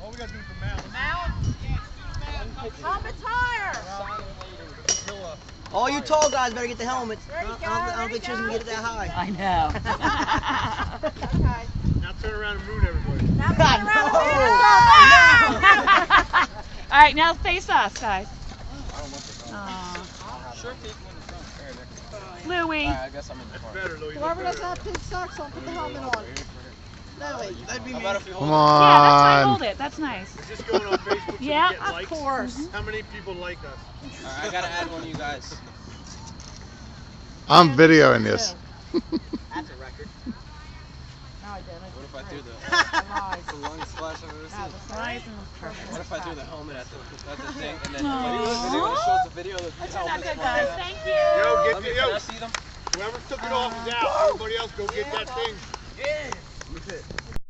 All we got to do is the mount. Helmet's higher. All you tall guys better get the helmets. I don't think Tristan can get it that high. I know. Okay. Now turn around and moon everybody. Now turn around and All right, now face us, guys. Sure people in the front. Louie. I guess I'm in the front. Better, Louis. Whoever doesn't have pink socks on, put the helmet on. Louie. That'd be me. How about if we hold Come Yeah, that's why I on. hold it. That's nice. Is this going on Facebook so Yeah, we get Of likes? course. How many people like us? Alright, I gotta add one of you guys. I'm videoing this. That's a record. No, I didn't. What if I threw the longest splash I've ever seen? What if I threw the helmet at the thing and then video shows the video of the helmet? Thank you. Yo, Can I see them? whoever took it off is out. Everybody else go get that thing.